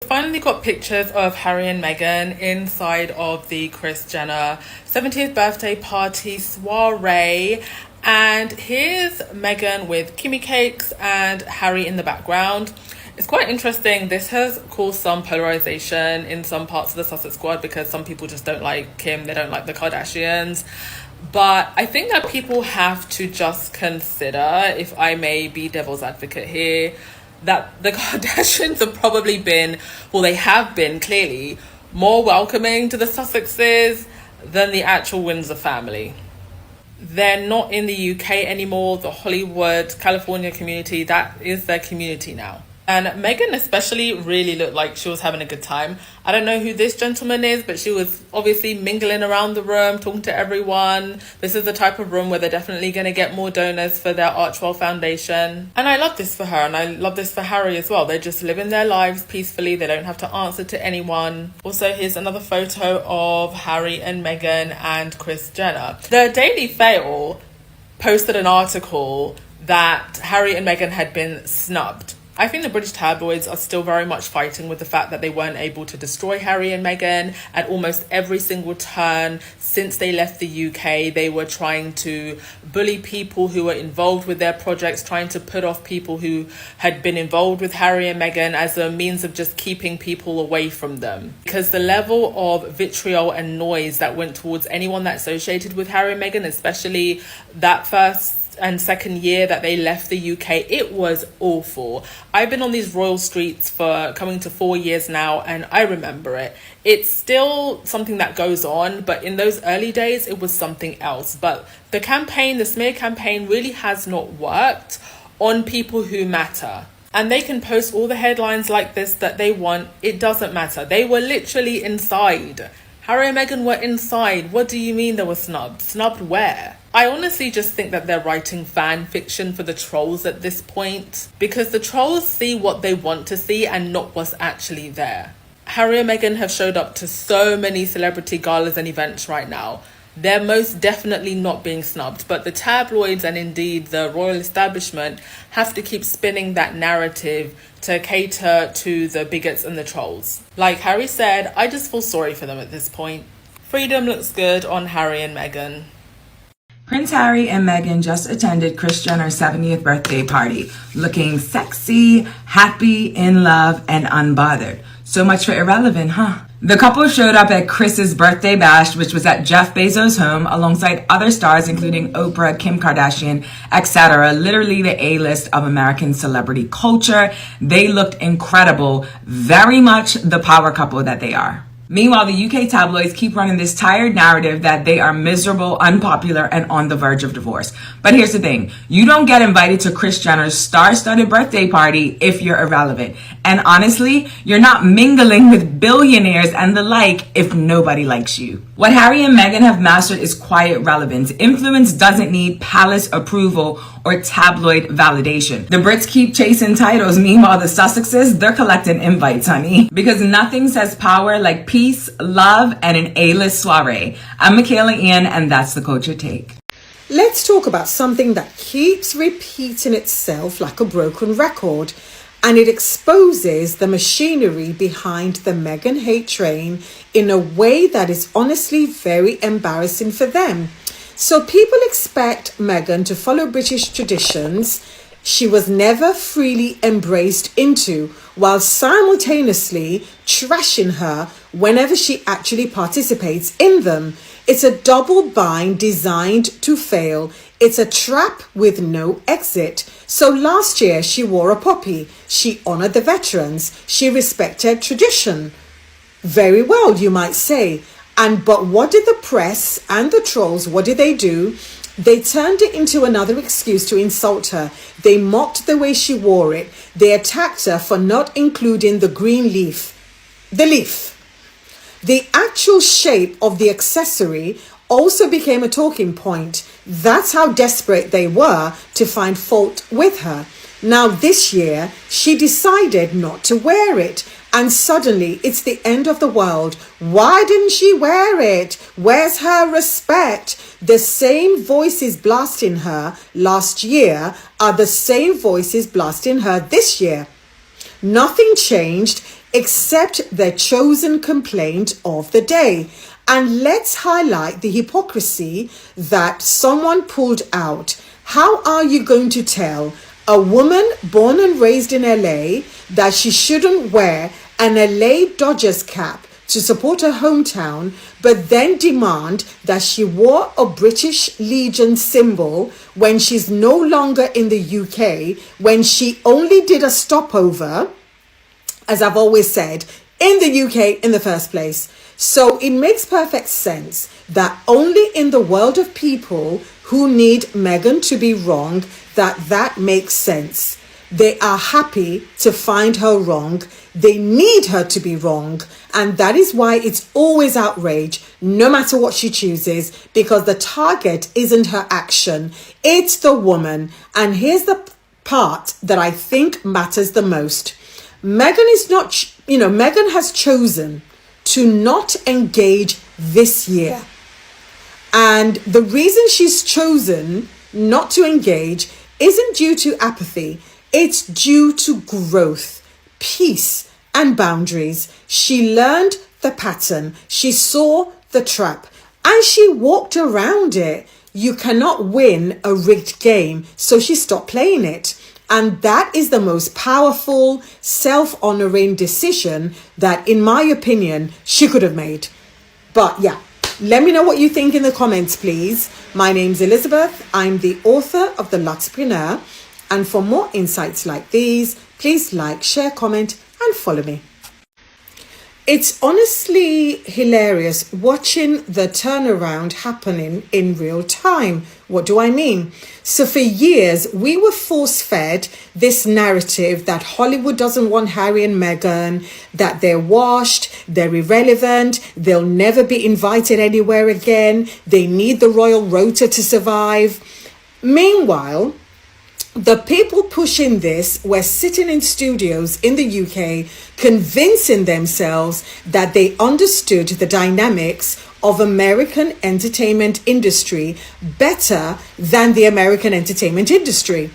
Finally got pictures of Harry and Meghan inside of the Kris Jenner 70th birthday party soiree. And here's Meghan with Kimmy cakes and Harry in the background. It's quite interesting. This has caused some polarization in some parts of the Sussex squad because some people just don't like Kim. They don't like the Kardashians. But I think that people have to just consider, if I may be devil's advocate here, that the Kardashians have probably been, well, they have been clearly more welcoming to the Sussexes than the actual Windsor family. They're not in the UK anymore. The Hollywood, California community, that is their community now. And Meghan especially really looked like she was having a good time. I don't know who this gentleman is, but she was obviously mingling around the room, talking to everyone. This is the type of room where they're definitely going to get more donors for their Archwell Foundation. And I love this for her, and I love this for Harry as well. They're just living their lives peacefully. They don't have to answer to anyone. Also, here's another photo of Harry and Meghan and Kris Jenner. The Daily Fail posted an article that Harry and Meghan had been snubbed. I think the British tabloids are still very much fighting with the fact that they weren't able to destroy Harry and Meghan at almost every single turn since they left the UK. They were trying to bully people who were involved with their projects, trying to put off people who had been involved with Harry and Meghan as a means of just keeping people away from them. Because the level of vitriol and noise that went towards anyone that associated with Harry and Meghan, especially that first and second year that they left the UK, it was awful. I've been on these royal streets for coming to 4 years now, and I remember it. It's still something that goes on, but in those early days, it was something else. But the campaign, the smear campaign, really has not worked on people who matter. And they can post all the headlines like this that they want. It doesn't matter. They were literally inside. Harry and Meghan were inside. What do you mean they were snubbed? Snubbed where? I honestly just think that they're writing fan fiction for the trolls at this point, because the trolls see what they want to see and not what's actually there. Harry and Meghan have showed up to so many celebrity galas and events right now. They're most definitely not being snubbed, but the tabloids and indeed the royal establishment have to keep spinning that narrative to cater to the bigots and the trolls. Like Harry said, I just feel sorry for them at this point. Freedom looks good on Harry and Meghan. Prince Harry and Meghan just attended Kris Jenner's 70th birthday party, looking sexy, happy, in love, and unbothered. So much for irrelevant, huh? The couple showed up at Kris's birthday bash, which was at Jeff Bezos' home, alongside other stars including Oprah, Kim Kardashian, etc. Literally the A-list of American celebrity culture. They looked incredible, very much the power couple that they are. Meanwhile, the UK tabloids keep running this tired narrative that they are miserable, unpopular, and on the verge of divorce. But here's the thing. You don't get invited to Kris Jenner's star-studded birthday party if you're irrelevant. And honestly, you're not mingling with billionaires and the like if nobody likes you. What Harry and Meghan have mastered is quiet relevance. Influence doesn't need palace approval or tabloid validation. The Brits keep chasing titles. Meanwhile, the Sussexes, they're collecting invites, honey. Because nothing says power like peace, love, and an A-list soiree. I'm Michaela Ian, and that's the Culture Take. Let's talk about something that keeps repeating itself like a broken record, and it exposes the machinery behind the Meghan hate train in a way that is honestly very embarrassing for them. So people expect Meghan to follow British traditions she was never freely embraced into, while simultaneously trashing her whenever she actually participates in them. It's a double bind designed to fail. It's a trap with no exit. So last year she wore a poppy. She honored the veterans. She respected tradition. Very well, you might say. But what did the press and the trolls, what did they do? They turned it into another excuse to insult her. They mocked the way she wore it. They attacked her for not including the green leaf. The leaf. The actual shape of the accessory also became a talking point. That's how desperate they were to find fault with her. Now this year, she decided not to wear it. And suddenly, it's the end of the world. Why didn't she wear it? Where's her respect? The same voices blasting her last year are the same voices blasting her this year. Nothing changed. accept their chosen complaint of the day. And let's highlight the hypocrisy that someone pulled out. How are you going to tell a woman born and raised in LA that she shouldn't wear an LA Dodgers cap to support her hometown, but then demand that she wore a British Legion symbol when she's no longer in the UK, when she only did a stopover, as I've always said, in the UK in the first place? So it makes perfect sense that only in the world of people who need Meghan to be wrong, that makes sense. They are happy to find her wrong. They need her to be wrong. And that is why it's always outrage, no matter what she chooses, because the target isn't her action. It's the woman. And here's the part that I think matters the most. Meghan is not, Meghan has chosen to not engage this year. And the reason she's chosen not to engage isn't due to apathy. It's due to growth, peace, and boundaries. She learned the pattern. She saw the trap and she walked around it. You cannot win a rigged game, so she stopped playing it. And that is the most powerful, self-honoring decision that, in my opinion, she could have made. But yeah, let me know what you think in the comments, please. My name's Elizabeth. I'm the author of The Luxpreneur. And for more insights like these, please like, share, comment, and follow me. It's honestly hilarious watching the turnaround happening in real time. What do I mean? So for years, we were force-fed this narrative that Hollywood doesn't want Harry and Meghan, that they're washed, they're irrelevant, they'll never be invited anywhere again, they need the royal rota to survive. Meanwhile, the people pushing this were sitting in studios in the UK, convincing themselves that they understood the dynamics of American entertainment industry better than the American entertainment industry.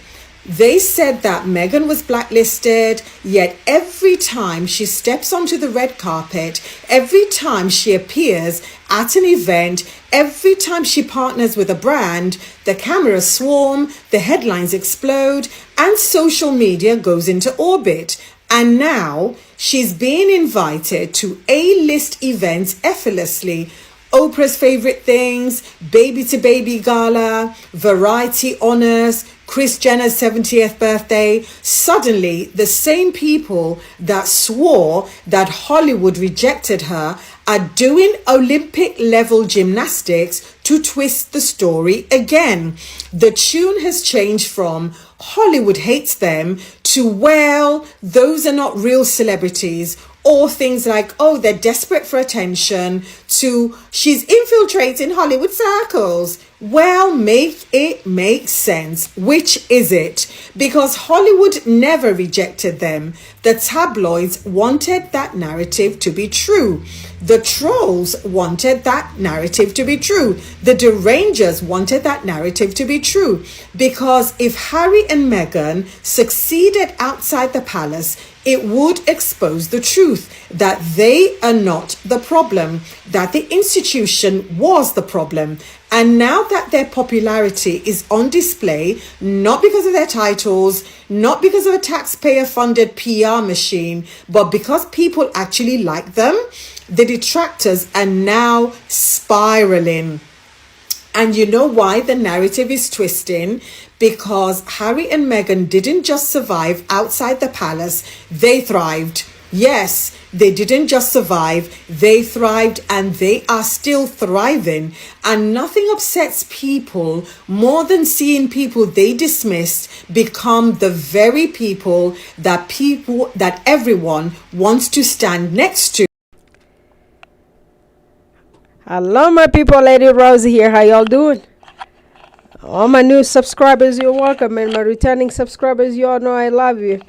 They said that Meghan was blacklisted, yet every time she steps onto the red carpet, every time she appears at an event, every time she partners with a brand, the cameras swarm, the headlines explode, and social media goes into orbit. And now she's being invited to A-list events effortlessly. Oprah's Favorite Things, Baby to Baby Gala, Variety Honors, Kris Jenner's 70th birthday. Suddenly, the same people that swore that Hollywood rejected her are doing Olympic level gymnastics to twist the story again. The tune has changed from Hollywood hates them to, well, those are not real celebrities, or things like, oh, they're desperate for attention, to she's infiltrating Hollywood circles. Well, make it make sense. Which is it? Because Hollywood never rejected them. The tabloids wanted that narrative to be true. The trolls wanted that narrative to be true. The derangers wanted that narrative to be true. Because if Harry and Meghan succeeded outside the palace, it would expose the truth that they are not the problem, that the institution was the problem. And now that their popularity is on display, not because of their titles, not because of a taxpayer-funded PR machine, but because people actually like them, the detractors are now spiraling. And you know why the narrative is twisting? Because Harry and Meghan didn't just survive outside the palace, they thrived. Yes, they didn't just survive, they thrived, and they are still thriving. And nothing upsets people more than seeing people they dismissed become the very people that everyone wants to stand next to. Hello my people, Lady Rosie here. How y'all doing? All my new subscribers, you're welcome, and my returning subscribers, you all know I love you.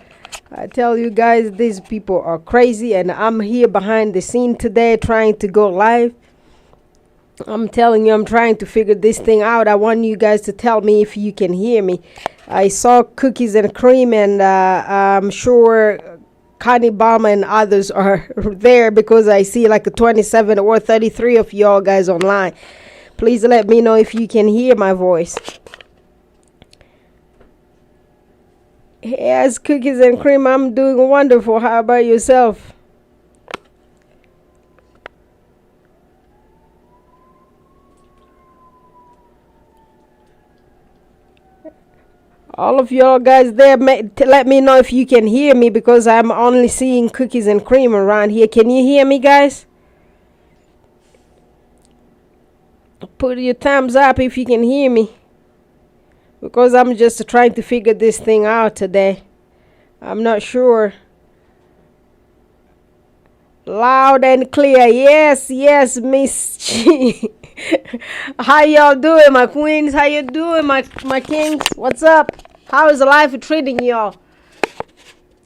I tell you guys, these people are crazy, and I'm here behind the scene today trying to go live. I'm telling you, I'm trying to figure this thing out. I want you guys to tell me if you can hear me. I saw cookies and cream, and I'm sure Connie Balmer and others are there, because I see like 27 or 33 of y'all guys online. Please let me know if you can hear my voice. Yes, cookies and cream. I'm doing wonderful. How about yourself? All of y'all guys there, let me know if you can hear me, because I'm only seeing cookies and cream around here. Can you hear me, guys? Put your thumbs up if you can hear me, because I'm just trying to figure this thing out today. I'm not sure. Loud and clear. Yes, yes, Miss G. How y'all doing, my queens? How you doing, my kings? What's up? How is life treating y'all?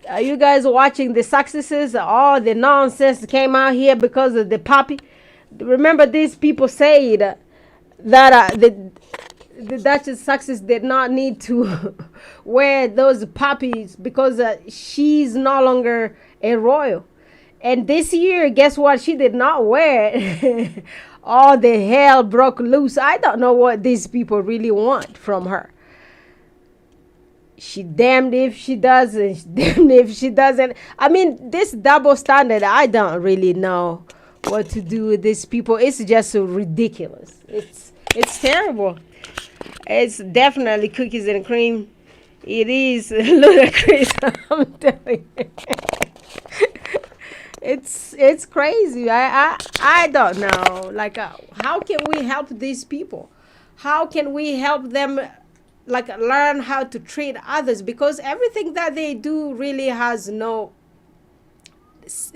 Are you guys watching the successes? All the nonsense came out here because of the puppy. Remember, these people said that the Duchess Sussex did not need to wear those puppies because she's no longer a royal. And this year, guess what? She did not wear it. All the hell broke loose. I don't know what these people really want from her. She damned if she does, and she damned if she doesn't. I mean, this double standard, I don't really know what to do with these people. It's just so ridiculous. It's terrible. It's definitely cookies and cream. It is ludicrous. I'm telling you. It's crazy. I don't know. Like, how can we help these people? How can we help them, like, learn how to treat others? Because everything that they do really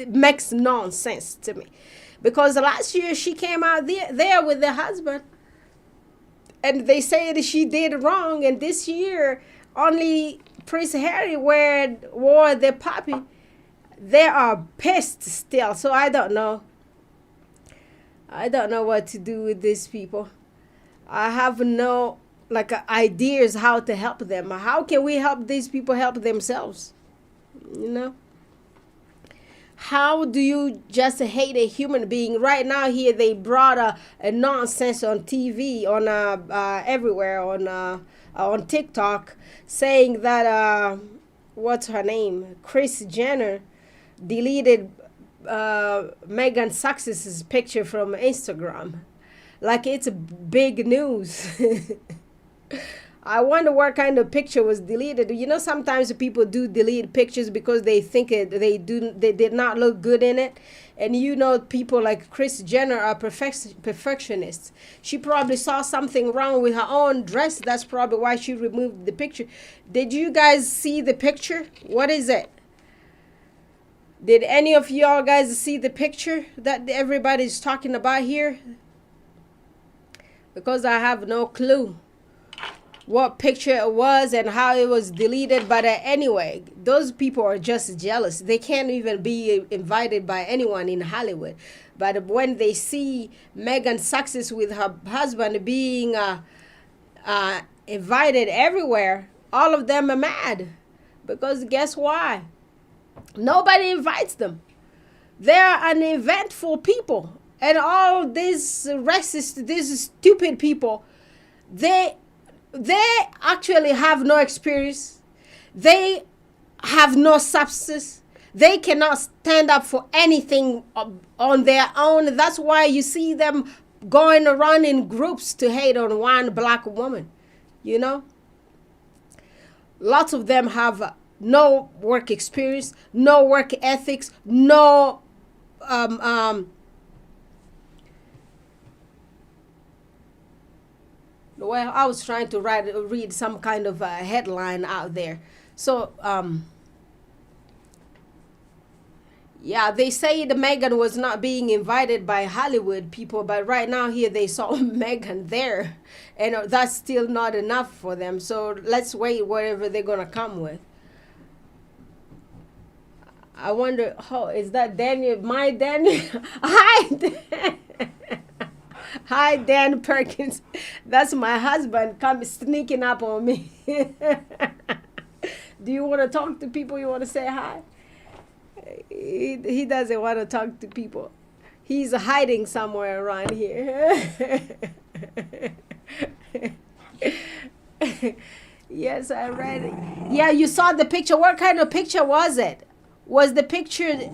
makes no sense to me. Because last year she came out there with the husband, and they said she did wrong. And this year only Prince Harry wore the puppy. They are pissed still. So I don't know. I don't know what to do with these people. I have no ideas how to help them. How can we help these people help themselves? You know? How do you just hate a human being? Right now here they brought a nonsense on TV, on everywhere, on TikTok, saying that what's her name? Kris Jenner deleted Meghan Sussex's picture from Instagram. Like it's big news. I wonder what kind of picture was deleted. You know, sometimes people do delete pictures because they think they did not look good in it. And you know, people like Kris Jenner are perfectionists. She probably saw something wrong with her own dress. That's probably why she removed the picture. Did you guys see the picture? What is it? Did any of y'all guys see the picture that everybody's talking about here? Because I have no clue what picture it was and how it was deleted. But anyway, those people are just jealous. They can't even be invited by anyone in Hollywood. But when they see Meghan Sussex's with her husband being invited everywhere, all of them are mad. Because guess why? Nobody invites them. They're uneventful people. And all these racist, these stupid people, they actually have no experience. They have no substance. They cannot stand up for anything on their own. That's why you see them going around in groups to hate on one black woman. You know? Lots of them have no work experience, no work ethics, no well, I was trying to read some kind of headline out there. So, yeah, they say the Meghan was not being invited by Hollywood people, but right now here they saw Meghan there, and that's still not enough for them. So let's wait whatever they're gonna come with. I wonder, is that Daniel? My Daniel? Hi, Dan. Hi, Dan Perkins. That's my husband come sneaking up on me. Do you want to talk to people? You want to say hi? He doesn't want to talk to people. He's hiding somewhere around here. Yes, I read it. Yeah, you saw the picture. What kind of picture was it? Was the picture...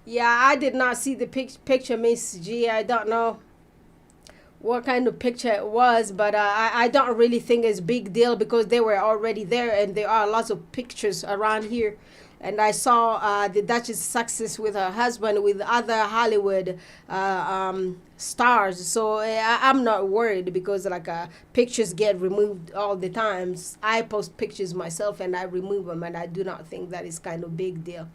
Yeah, I did not see the picture, Miss G. I don't know what kind of picture it was, but I don't really think it's a big deal because they were already there, and there are lots of pictures around here. And I saw the Duchess Sussex with her husband with other Hollywood stars. So I'm not worried because pictures get removed all the time. I post pictures myself and I remove them, and I do not think that is kind of big deal.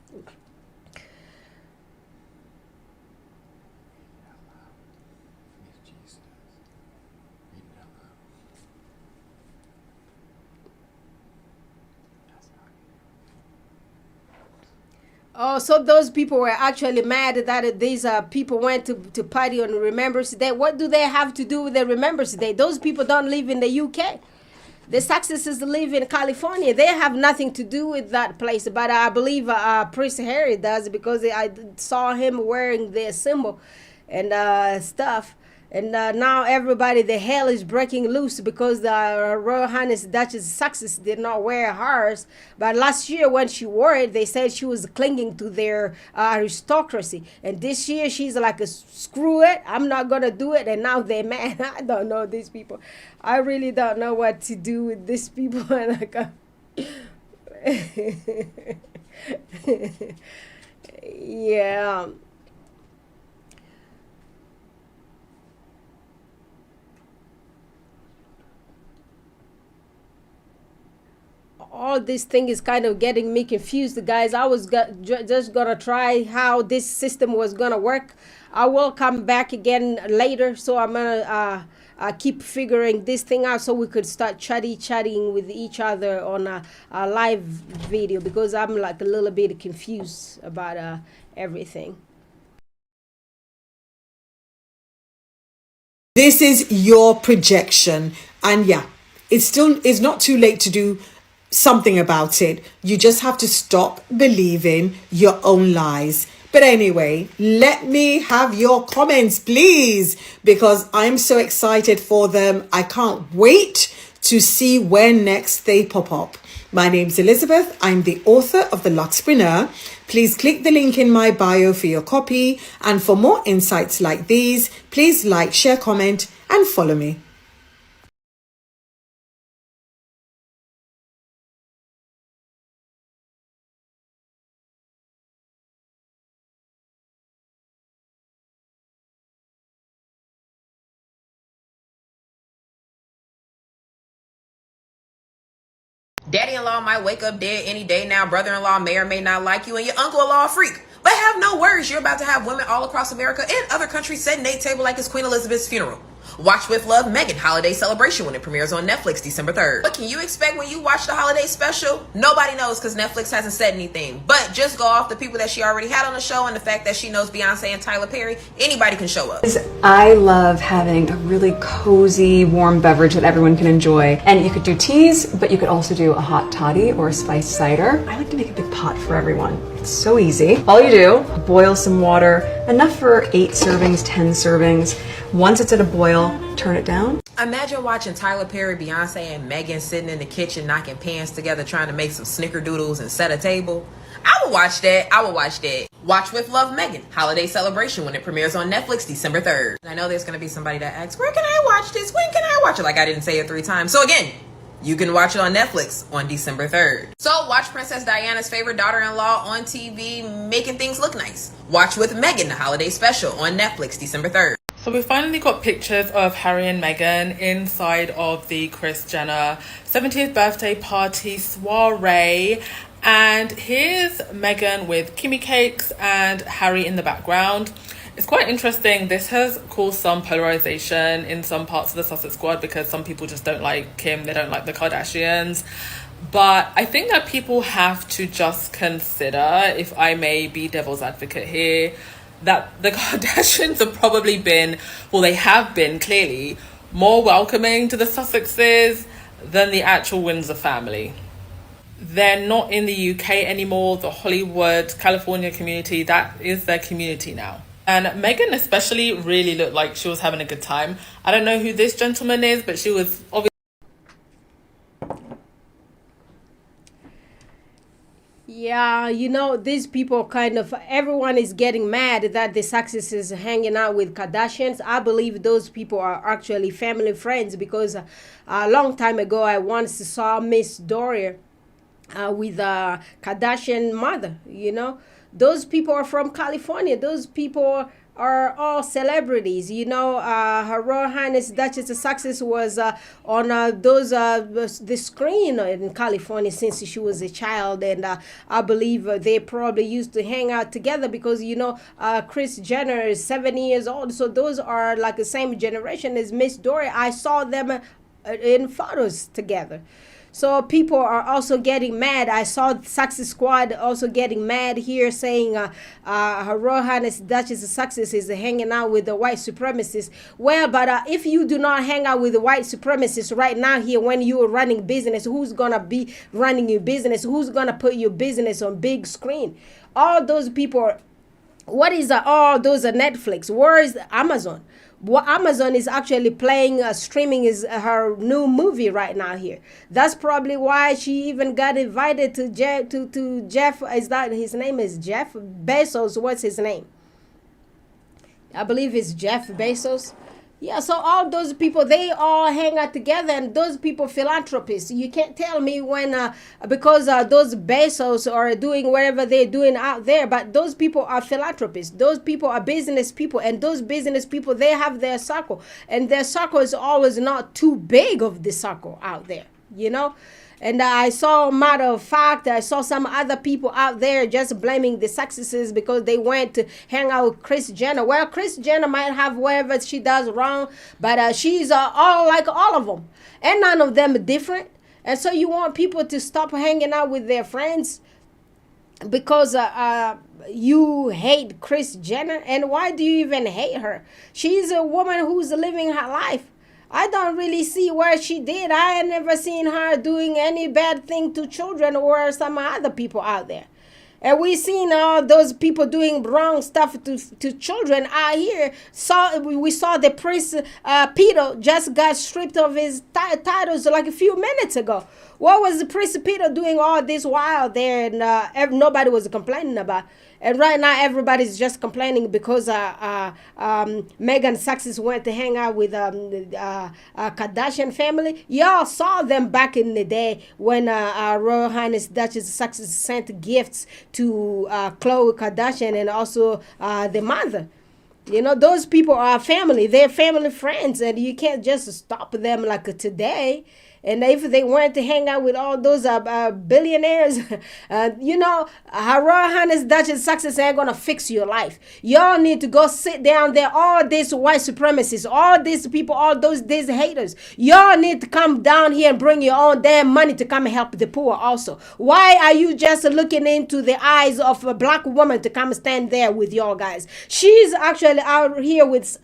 Oh, so those people were actually mad that these people went to party on Remembrance Day. What do they have to do with the Remembrance Day? Those people don't live in the UK. The Successes live in California. They have nothing to do with that place. But I believe Prince Harry does because I saw him wearing the symbol and stuff. And now everybody, the hell is breaking loose because the Royal Highness Duchess Sussex did not wear hers. But last year when she wore it, they said she was clinging to their aristocracy. And this year she's like, screw it, I'm not going to do it. And now they're mad. I don't know these people. I really don't know what to do with these people. Yeah. All this thing is kind of getting me confused, guys. I was just gonna try how this system was gonna work. I will come back again later, so I'm gonna keep figuring this thing out so we could start chatting with each other on a live video, because I'm like a little bit confused about everything. This is your projection, and yeah, it's not too late to do something about it. You just have to stop believing your own lies. But anyway, let me have your comments, please, because I'm so excited for them. I can't wait to see where next they pop up. My name's Elizabeth. I'm the author of The Luxpreneur. Please click the link in my bio for your copy. And for more insights like these, please like, share, comment, and follow me. Daddy-in-law might wake up dead any day now. Brother-in-law may or may not like you, and your uncle-in-law a freak. But have no worries, you're about to have women all across America and other countries setting a table like it's Queen Elizabeth's funeral. Watch with love Meghan Holiday Celebration when it premieres on Netflix December 3rd. What can you expect when you watch the holiday special? Nobody knows because Netflix hasn't said anything. But just go off the people that she already had on the show and the fact that she knows Beyonce and Tyler Perry. Anybody can show up. I love having a really cozy, warm beverage that everyone can enjoy. And you could do teas, but you could also do a hot toddy or a spiced cider. I like to make a big pot for everyone. It's so easy. All you do, boil some water, enough for 8 servings, 10 servings. Once it's at a boil, turn it down. Imagine watching Tyler Perry, Beyonce, and Meghan sitting in the kitchen knocking pans together trying to make some snickerdoodles and set a table. I would watch that. I would watch that. Watch with love Meghan Holiday Celebration when it premieres on Netflix December 3rd. I know there's going to be somebody that asks, where can I watch this? When can I watch it? Like I didn't say it 3 times. So again, you can watch it on Netflix on December 3rd. So watch Princess Diana's favorite daughter-in-law on TV making things look nice. Watch with Meghan the holiday special on Netflix December 3rd. So we finally got pictures of Harry and Meghan inside of the Kris Jenner 70th birthday party soiree. And here's Meghan with Kimmy cakes and Harry in the background. It's quite interesting. This has caused some polarization in some parts of the Sussex squad because some people just don't like Kim, they don't like the Kardashians. But I think that people have to just consider, if I may be devil's advocate here, that the Kardashians have probably been, well, they have been clearly more welcoming to the Sussexes than the actual Windsor family. They're not in the UK anymore. The Hollywood, California community, that is their community now. And Meghan especially really looked like she was having a good time. I don't know who this gentleman is, but she was obviously... Yeah, these people kind of, everyone is getting mad that the Success is hanging out with Kardashians. I believe those people are actually family friends because a long time ago, I once saw Miss Doria with a Kardashian mother, Those people are from California. Those people are all celebrities. Her Royal Highness Duchess of Sussex was on the screen in California since she was a child, and I believe they probably used to hang out together because Kris Jenner is 7 years old, so those are like the same generation as Miss Doria. I saw them in photos together. So people are also getting mad. I saw the Sussex squad also getting mad here, saying Her Royal Highness Duchess of Sussex is hanging out with the white supremacists. Well, but if you do not hang out with the white supremacists right now here when you are running business, who's going to be running your business? Who's going to put your business on big screen? All those people are, what is all those Netflix? Where is Amazon? What Amazon is actually playing, streaming is her new movie right now here. That's probably why she even got invited to Jeff. Is that his name? Is Jeff Bezos? What's his name? I believe it's Jeff Bezos. Yeah, so all those people, they all hang out together, and those people philanthropists. You can't tell me when, because those Bezos are doing whatever they're doing out there, but those people are philanthropists. Those people are business people, and those business people, they have their circle, and their circle is always not too big of the circle out there, And I saw, matter of fact, I saw some other people out there just blaming the Sussexes because they went to hang out with Kris Jenner. Well, Kris Jenner might have whatever she does wrong, but she's all like all of them. And none of them are different. And so you want people to stop hanging out with their friends because you hate Kris Jenner. And why do you even hate her? She's a woman who's living her life. I don't really see where she did. I had never seen her doing any bad thing to children or some other people out there. And we seen all those people doing wrong stuff to children out here. We saw the Prince Peter just got stripped of his titles like a few minutes ago. What was the Prince Peter doing all this while there, and nobody was complaining about? And right now, everybody's just complaining because Meghan Sussexes went to hang out with Kardashian family. Y'all saw them back in the day when Royal Highness Duchess of Sussex sent gifts to Khloe Kardashian and also the mother. Those people are family. They're family friends, and you can't just stop them like today. And if they went to hang out with all those billionaires, Her Royal Highness Duchess of Sussex ain't gonna fix your life. Y'all need to go sit down there. All these white supremacists, all these people, all these haters. Y'all need to come down here and bring your own damn money to come help the poor also. Why are you just looking into the eyes of a black woman to come stand there with y'all guys? She's actually out here with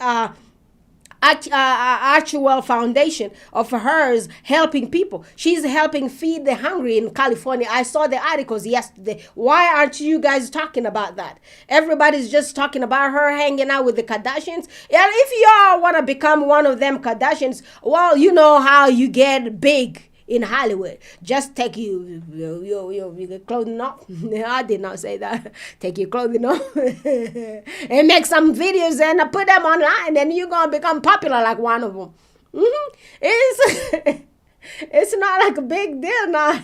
actual foundation of hers helping people. She's helping feed the hungry in California. I saw the articles yesterday. Why aren't you guys talking about that? Everybody's just talking about her hanging out with the Kardashians. Yeah, if y'all want to become one of them Kardashians, well, you know how you get big in Hollywood. Just take your clothing off. I did not say that. Take your clothing off and make some videos and put them online, and you're gonna become popular like one of them. It's not like a big deal now.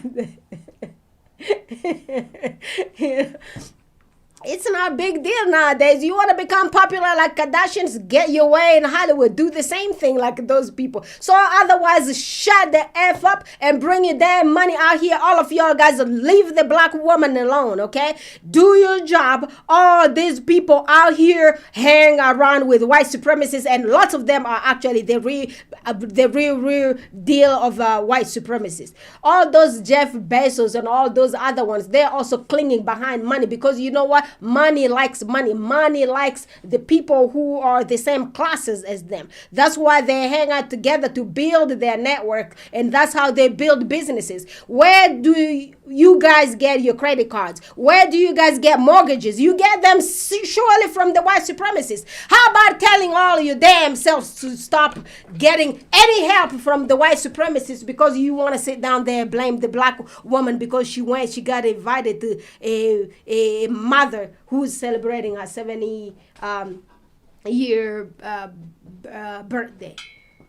It's not a big deal nowadays. You want to become popular like Kardashians, get your way in Hollywood. Do the same thing like those people. So otherwise, shut the F up and bring your damn money out here. All of y'all guys, leave the black woman alone, okay? Do your job. All these people out here hang around with white supremacists, and lots of them are actually the real deal of white supremacists. All those Jeff Bezos and all those other ones, they're also clinging behind money, because you know what? Money likes money. Money likes the people who are the same classes as them. That's why they hang out together to build their network, and that's how they build businesses. Where do you guys get your credit cards? Where do you guys get mortgages? You get them surely from the white supremacists. How about telling all your damn selves to stop getting any help from the white supremacists, because you want to sit down there and blame the black woman because she got invited to a mother who's celebrating her 70 year birthday.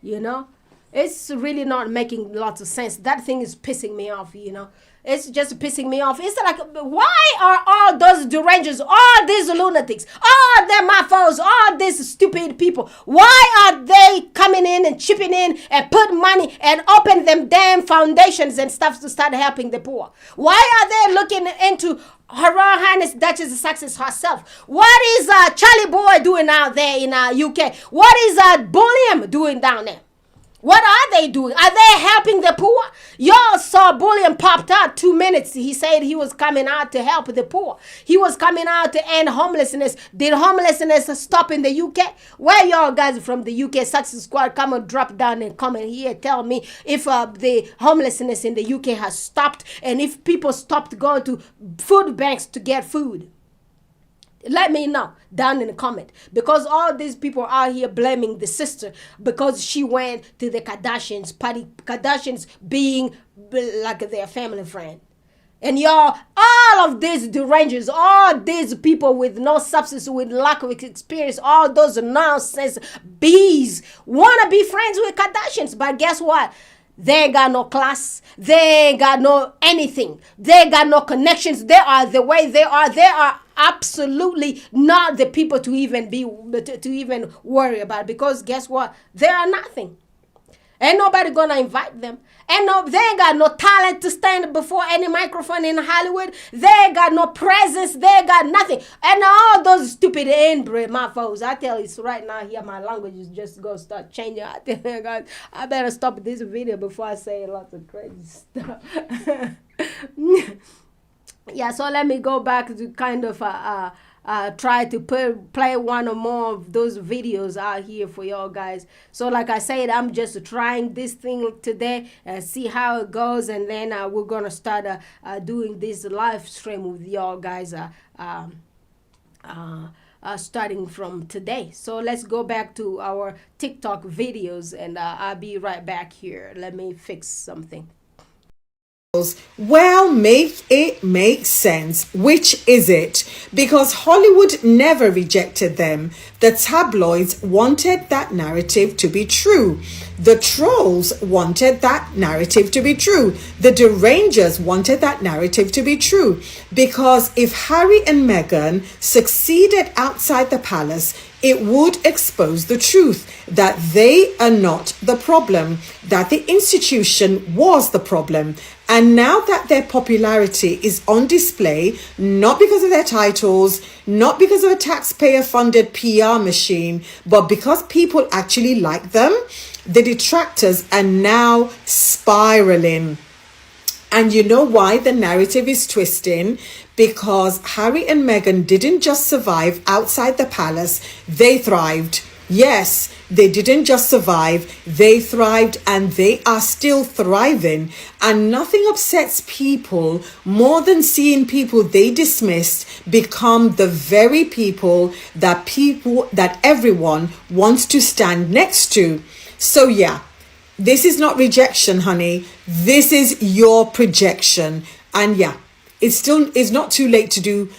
You know, it's really not making lots of sense. That thing is pissing me off, you know. It's just pissing me off. It's like, why are all those derangers, all these lunatics, all them mafos, all these stupid people, why are they coming in and chipping in and put money and open them damn foundations and stuff to start helping the poor? Why are they looking into Her Royal Highness Duchess of Sussex herself? What is Charlie Boy doing out there in UK? What is Bullion doing down there? What are they doing? Are they helping the poor? Y'all saw Bullion popped out 2 minutes. He said he was coming out to help the poor. He was coming out to end homelessness. Did homelessness stop in the UK? Where y'all guys from the UK Success Squad, come and drop down and comment here. Tell me if the homelessness in the UK has stopped, and if people stopped going to food banks to get food. Let me know down in the comment, because all these people are here blaming the sister because she went to the Kardashians party, Kardashians being like their family friend. And y'all, all of these derangers, all these people with no substance, with lack of experience, all those nonsense bees want to be friends with Kardashians. But guess what? They ain't got no class. They ain't got no anything. They got no connections. They are the way they are. They are absolutely not the people to even worry about, because guess what? They are nothing. Ain't nobody gonna invite them. They ain't got no talent to stand before any microphone in Hollywood. They ain't got no presence. They ain't got nothing. And all those stupid inbred mofos, I tell you, so right now here my language is just gonna start changing. I tell you guys, I better stop this video before I say lots of crazy stuff. Yeah, so let me go back to kind of try to play one or more of those videos out here for y'all guys. So like I said, I'm just trying this thing today and see how it goes, and then we're gonna start doing this live stream with y'all guys starting from today. So let's go back to our TikTok videos, and I'll be right back here. Let me fix something. Well, make it make sense. Which is it? Because Hollywood never rejected them. The tabloids wanted that narrative to be true. The trolls wanted that narrative to be true. The derangers wanted that narrative to be true. Because if Harry and Meghan succeeded outside the palace, it would expose the truth that they are not the problem, that the institution was the problem. And now that their popularity is on display, not because of their titles, not because of a taxpayer-funded PR machine, but because people actually like them, the detractors are now spiraling. And you know why the narrative is twisting? Because Harry and Meghan didn't just survive outside the palace, they thrived. Yes, they didn't just survive, they thrived, and they are still thriving. And nothing upsets people more than seeing people they dismissed become the very people that everyone wants to stand next to. So yeah, this is not rejection, honey. This is your projection. And yeah, it's not too late to do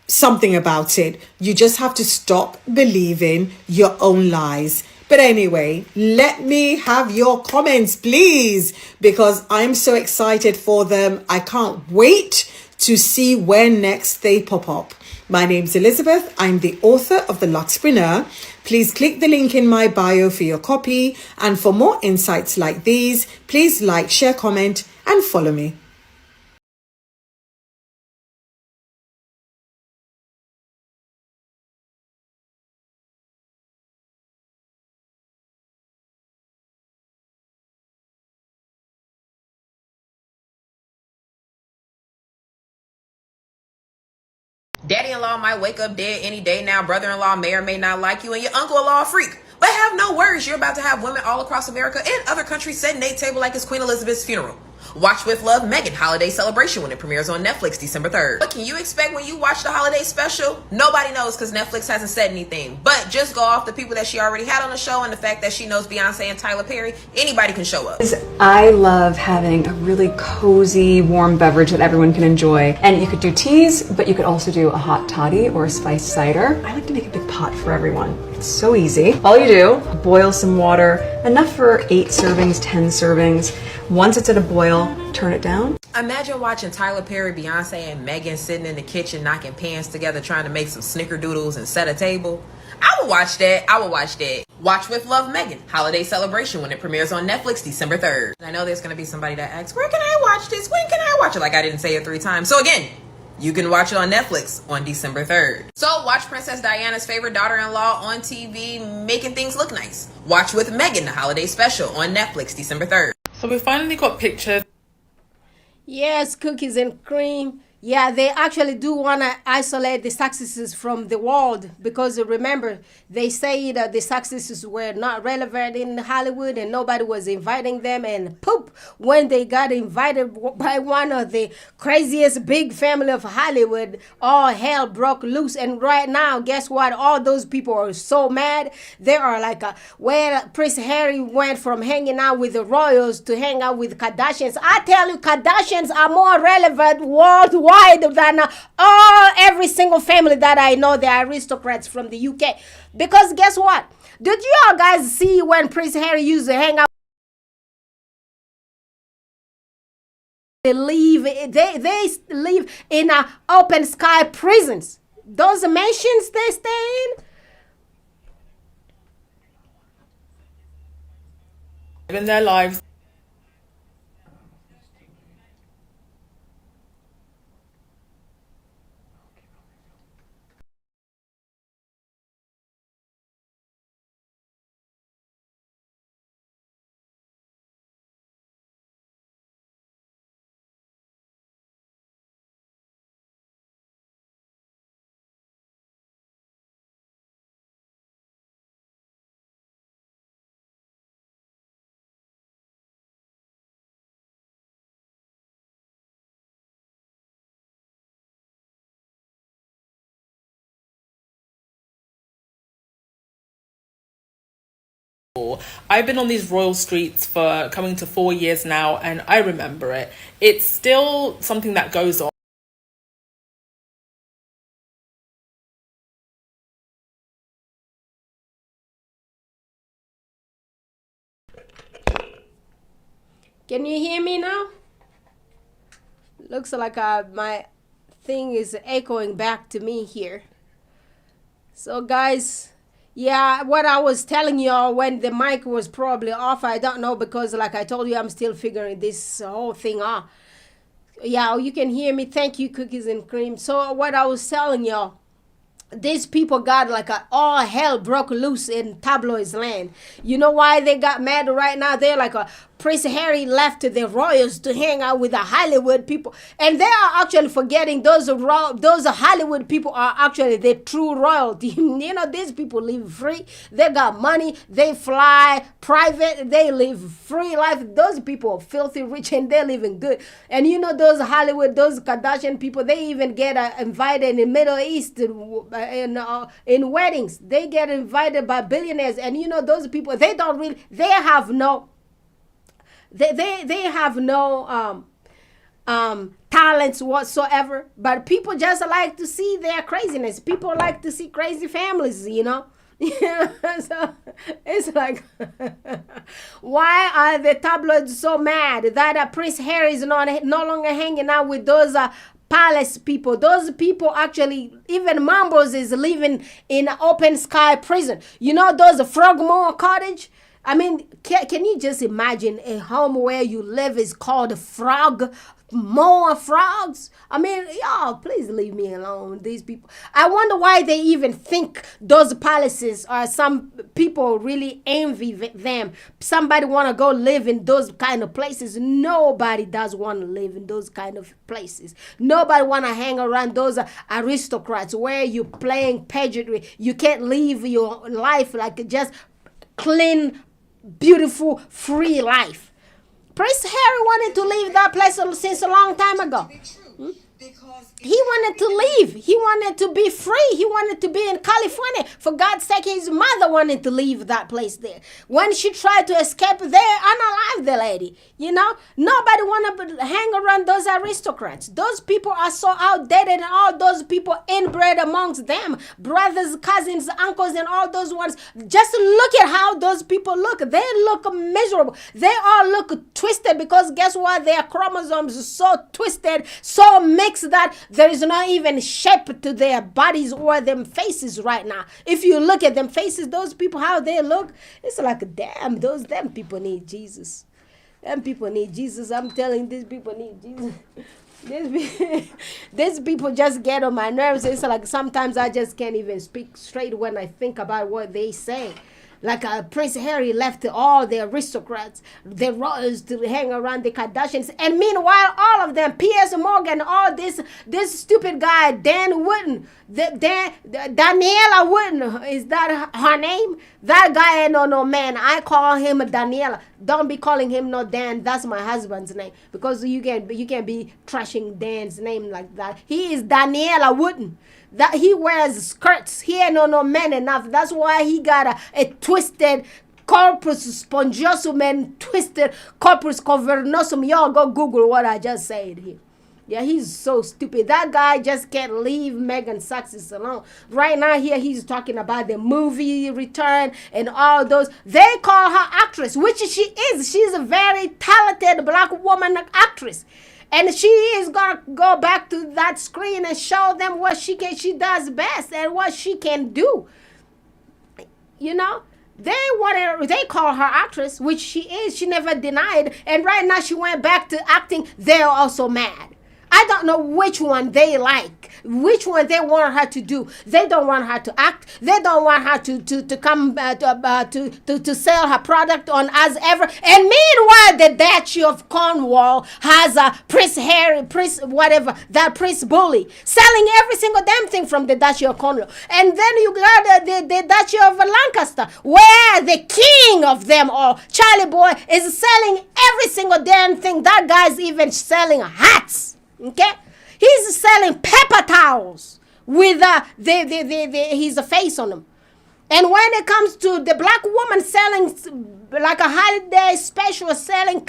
something about it. You just have to stop believing your own lies. But anyway, let me have your comments, please, because I'm so excited for them. I can't wait to see where next they pop up. My name's Elizabeth. I'm the author of The Luxpreneur. Please click the link in my bio for your copy. And for more insights like these, please like, share, comment, and follow me. Daddy-in-law might wake up dead any day now. Brother-in-law may or may not like you, and your uncle-in-law a freak. But have no worries, you're about to have women all across America and other countries setting their table like it's Queen Elizabeth's funeral. Watch with Love Meghan holiday celebration when it premieres on Netflix December 3rd. What can you expect when you watch the holiday special? Nobody knows because Netflix hasn't said anything. But just go off the people that she already had on the show and the fact that she knows Beyonce and Tyler Perry. Anybody can show up. I love having a really cozy, warm beverage that everyone can enjoy. And you could do teas, but you could also do a hot toddy or a spiced cider. I like to make a big pot for everyone. It's so easy. All you do, boil some water, enough for 8 servings, 10 servings. Once it's at a boil, turn it down. Imagine watching Tyler Perry, Beyonce, and Meghan sitting in the kitchen knocking pans together trying to make some snickerdoodles and set a table. I would watch that. I would watch that. Watch with Love Meghan holiday celebration when it premieres on Netflix December 3rd. I know there's going to be somebody that asks, where can I watch this? When can I watch it? Like I didn't say it 3 times. So again, you can watch it on Netflix on December 3rd. So watch Princess Diana's favorite daughter-in-law on TV making things look nice. Watch with Meghan the holiday special on Netflix December 3rd. So we finally got pictures. Yes, cookies and cream. Yeah, they actually do want to isolate the successes from the world because remember, they say that the successes were not relevant in Hollywood and nobody was inviting them. And poop, when they got invited by one of the craziest big family of Hollywood, all hell broke loose. And right now, guess what? All those people are so mad. They are like, where Prince Harry went from hanging out with the royals to hang out with Kardashians. I tell you, Kardashians are more relevant worldwide than every single family that I know, the aristocrats from the UK. Because guess what? Did you all guys see when Prince Harry used to hang out? They live in open sky prisons. Those mansions they stay in. Living their lives. I've been on these royal streets for coming to 4 years now, and I remember it. It's still something that goes on. Can you hear me now? Looks like my thing is echoing back to me here. So guys, yeah, what I was telling y'all when the mic was probably off, I don't know, because like I told you, I'm still figuring this whole thing out. Yeah, you can hear me. Thank you, cookies and cream. So what I was telling y'all, these people got like all hell broke loose in tabloids land. You know why they got mad right now? They're like Prince Harry left the royals to hang out with the Hollywood people, and they are actually forgetting those Hollywood people are actually the true royalty. You know, these people live free. They got money. They fly private. They live free life. Those people are filthy rich and they're living good. And you know, those Hollywood, those Kardashian people, they even get invited in the Middle East in weddings. They get invited by billionaires. And you know, those people, they don't really, they have no talents whatsoever, but people just like to see their craziness. People like to see crazy families, you know. So it's like, why are the tabloids so mad that Prince Harry is no longer hanging out with those palace people. Those people actually, even Mambos is living in an open sky prison. You know those Frogmore cottage? I mean, can you just imagine a home where you live is called Frog? More frogs. I mean, y'all, please leave me alone. These people, I wonder why they even think those palaces, or some people really envy them. Somebody want to go live in those kind of places. Nobody does want to live in those kind of places. Nobody want to hang around those aristocrats where you playing pageantry. You can't live your life like just clean, beautiful, free life. Prince Harry wanted to leave that place since a long time ago. He wanted to leave. He wanted to be free. He wanted to be in California. For God's sake, his mother wanted to leave that place there. When she tried to escape, they unalive the lady. You know, nobody want to hang around those aristocrats. Those people are so outdated, and all those people inbred amongst them, brothers, cousins, uncles, and all those ones. Just look at how those people look. They look miserable. They all look twisted because guess what? Their chromosomes are so twisted, so mixed that there is not even shape to their bodies or them faces right now. If you look at them faces, those people, how they look, it's like, damn, them people need Jesus. Them people need Jesus. I'm telling you, these people need Jesus. These people just get on my nerves. It's like sometimes I just can't even speak straight when I think about what they say. Like Prince Harry left all the aristocrats, the royals, to hang around the Kardashians. And meanwhile, all of them, Piers Morgan, all this stupid guy, Dan Wooden, Daniela Wooden, is that her name? That guy ain't no man. I call him Daniela. Don't be calling him no Dan. That's my husband's name. Because you can't be trashing Dan's name like that. He is Daniela Wooden. That he wears skirts. He ain't no man enough. That's why he got a twisted corpus spongiosum and twisted corpus cavernosum. Y'all go Google what I just said here. Yeah, he's so stupid. That guy just can't leave Meghan Sussex alone. Right now here he's talking about the movie return and all those. They call her actress, which she is. She's a very talented black woman actress. And she is going to go back to that screen and show them what she does best and what she can do. You know, they call her actress, which she is. She never denied. And right now she went back to acting. They're also mad. I don't know which one they like, which one they want her to do. They don't want her to act. They don't want her to come to sell her product on as ever. And meanwhile, the Duchy of Cornwall has a Prince Harry, Prince whatever, that Prince Bully, selling every single damn thing from the Duchy of Cornwall. And then you got the Duchy of Lancaster, where the king of them all, Charlie Boy, is selling every single damn thing. That guy's even selling hats. Okay, he's selling paper towels with his face on them. And when it comes to the black woman selling like a holiday special, selling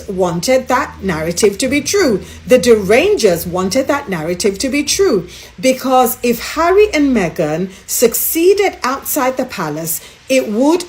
wanted that narrative to be true. The derangers wanted that narrative to be true, because if Harry and Meghan succeeded outside the palace, it would